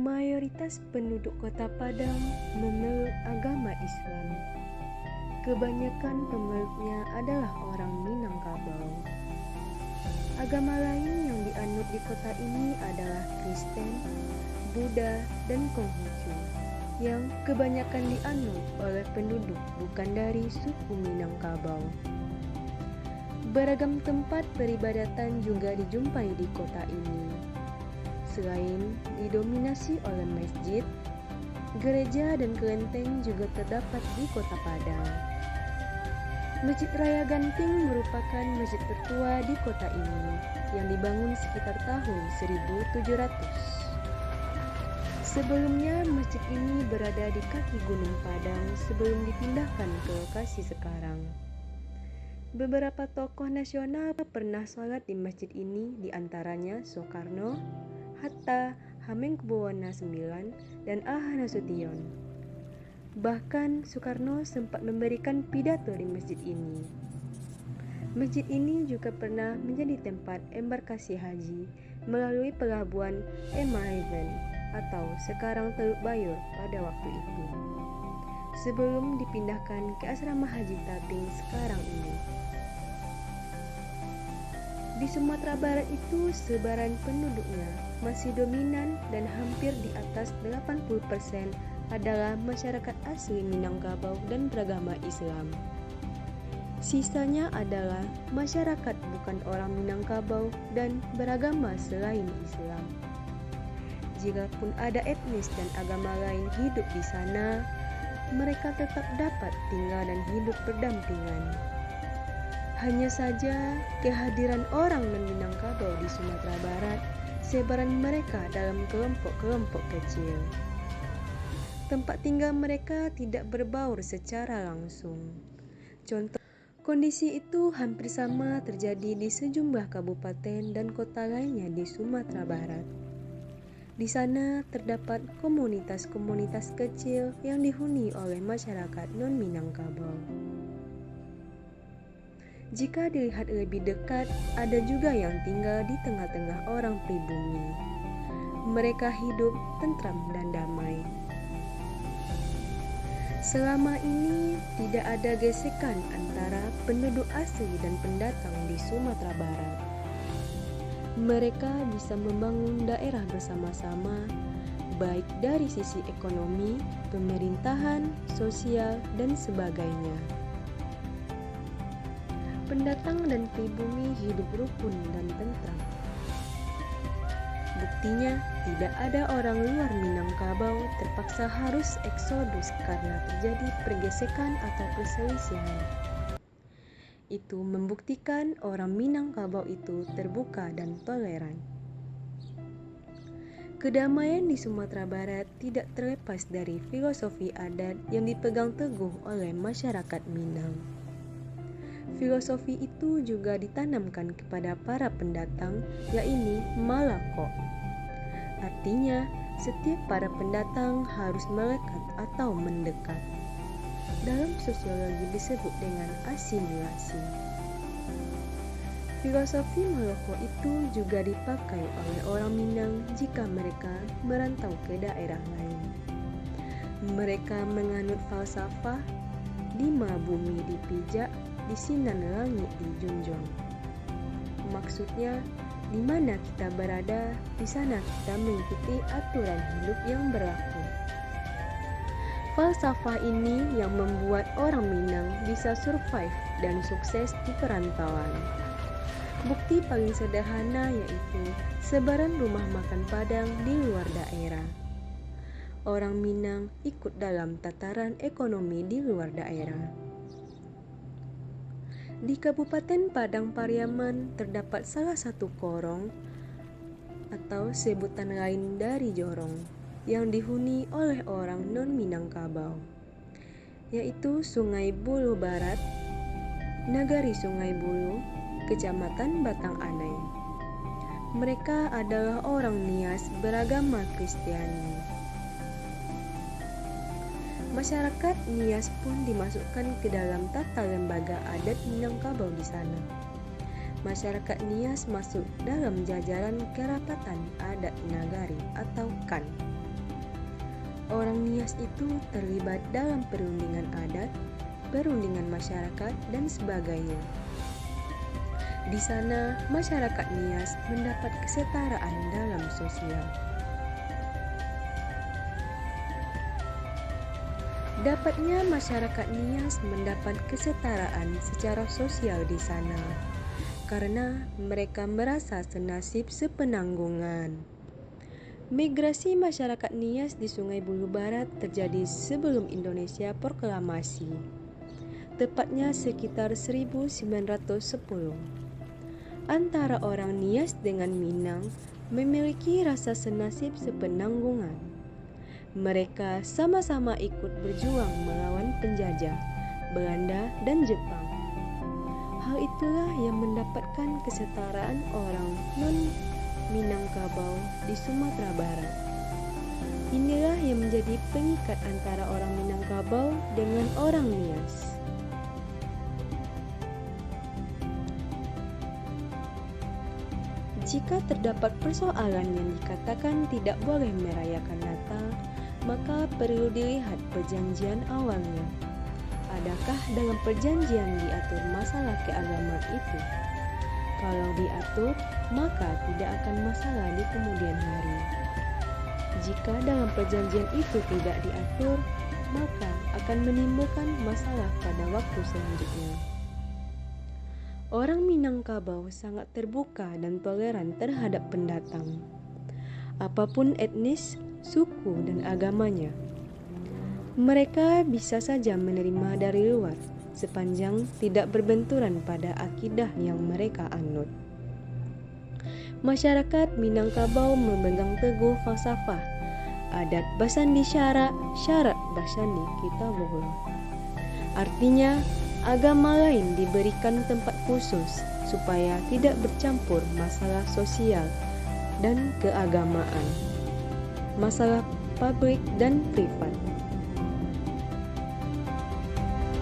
Mayoritas penduduk Kota Padang memeluk agama Islam. Kebanyakan pemeluknya adalah orang Minangkabau. Agama lain yang dianut di kota ini adalah Kristen, Buddha, dan Konghucu, yang kebanyakan dianut oleh penduduk bukan dari suku Minangkabau. Beragam tempat peribadatan juga dijumpai di kota ini. Selain didominasi oleh masjid, gereja dan kelenteng juga terdapat di Kota Padang. Masjid Raya Ganting merupakan masjid tertua di kota ini yang dibangun sekitar tahun 1700. Sebelumnya masjid ini berada di kaki Gunung Padang sebelum dipindahkan ke lokasi sekarang. Beberapa tokoh nasional pernah sholat di masjid ini, diantaranya Soekarno, Hatta, Hamengkubuwono IX, dan A.H. Nasution. Bahkan Soekarno sempat memberikan pidato di masjid ini. Masjid ini juga pernah menjadi tempat embarkasi haji melalui pelabuhan Emmahaven atau sekarang Teluk Bayur pada waktu itu, sebelum dipindahkan ke asrama Haji Taping sekarang ini. Di Sumatera Barat itu sebaran penduduknya masih dominan dan hampir di atas 80% adalah masyarakat asli Minangkabau dan beragama Islam. Sisanya adalah masyarakat bukan orang Minangkabau dan beragama selain Islam. Jikapun ada etnis dan agama lain hidup di sana, mereka tetap dapat tinggal dan hidup berdampingan. Hanya saja kehadiran orang non-Minangkabau di Sumatera Barat, sebaran mereka dalam kelompok-kelompok kecil. Tempat tinggal mereka tidak berbaur secara langsung. Contoh, kondisi itu hampir sama terjadi di sejumlah kabupaten dan kota lainnya di Sumatera Barat. Di sana terdapat komunitas-komunitas kecil yang dihuni oleh masyarakat non-Minangkabau. Jika dilihat lebih dekat, ada juga yang tinggal di tengah-tengah orang pribumi. Mereka hidup tentram dan damai. Selama ini tidak ada gesekan antara penduduk asli dan pendatang di Sumatera Barat. Mereka bisa membangun daerah bersama-sama, baik dari sisi ekonomi, pemerintahan, sosial, dan sebagainya. Pendatang dan pribumi hidup rukun dan tentram. Buktinya, tidak ada orang luar Minangkabau terpaksa harus eksodus karena terjadi pergesekan atau perselisihan. Itu membuktikan orang Minangkabau itu terbuka dan toleran. Kedamaian di Sumatera Barat tidak terlepas dari filosofi adat yang dipegang teguh oleh masyarakat Minang. Filosofi itu juga ditanamkan kepada para pendatang, yaitu malako. Artinya, setiap para pendatang harus melekat atau mendekat. Dalam sosiologi disebut dengan asimilasi. Filosofi malako itu juga dipakai oleh orang Minang jika mereka merantau ke daerah lain. Mereka menganut falsafah, di mana bumi dipijak, di sinan langit dijunjung. Maksudnya, di mana kita berada, di sana kita mengikuti aturan hidup yang berlaku. Falsafah ini yang membuat orang Minang bisa survive dan sukses di perantauan. Bukti paling sederhana yaitu sebaran rumah makan Padang di luar daerah. Orang Minang ikut dalam tataran ekonomi di luar daerah. Di Kabupaten Padang Pariaman terdapat salah satu korong atau sebutan lain dari jorong yang dihuni oleh orang non-Minangkabau, yaitu Sungai Bulu Barat, Nagari Sungai Bulu, Kecamatan Batang Anai. Mereka adalah orang Nias beragama Kristiani. Masyarakat Nias pun dimasukkan ke dalam tata lembaga adat Minangkabau di sana. Masyarakat Nias masuk dalam jajaran kerapatan adat Nagari atau KAN. Orang Nias itu terlibat dalam perundingan adat, perundingan masyarakat, dan sebagainya. Di sana, masyarakat Nias mendapat kesetaraan dalam sosial. Dapatnya masyarakat Nias mendapat kesetaraan secara sosial di sana, karena mereka merasa senasib sepenanggungan. Migrasi masyarakat Nias di Sungai Buloh Barat terjadi sebelum Indonesia proklamasi, tepatnya sekitar 1910. Antara orang Nias dengan Minang memiliki rasa senasib sepenanggungan. Mereka sama-sama ikut berjuang melawan penjajah Belanda dan Jepang. Hal itulah yang mendapatkan kesetaraan orang non-Minangkabau di Sumatera Barat. Inilah yang menjadi pengikat antara orang Minangkabau dengan orang Nias. Jika terdapat persoalan yang dikatakan tidak boleh merayakan Natal, maka perlu dilihat perjanjian awalnya. Adakah dalam perjanjian diatur masalah keagamaan itu? Kalau diatur, maka tidak akan masalah di kemudian hari. Jika dalam perjanjian itu tidak diatur, maka akan menimbulkan masalah pada waktu selanjutnya. Orang Minangkabau sangat terbuka dan toleran terhadap pendatang, apapun etnis, suku, dan agamanya. Mereka bisa saja menerima dari luar, sepanjang tidak berbenturan pada akidah yang mereka anut. Masyarakat Minangkabau memegang teguh falsafah adat Basandi Syarat, syarat Basandi Kitabullah. Artinya, agama lain diberikan tempat khusus supaya tidak bercampur masalah sosial dan keagamaan, masalah publik dan privat.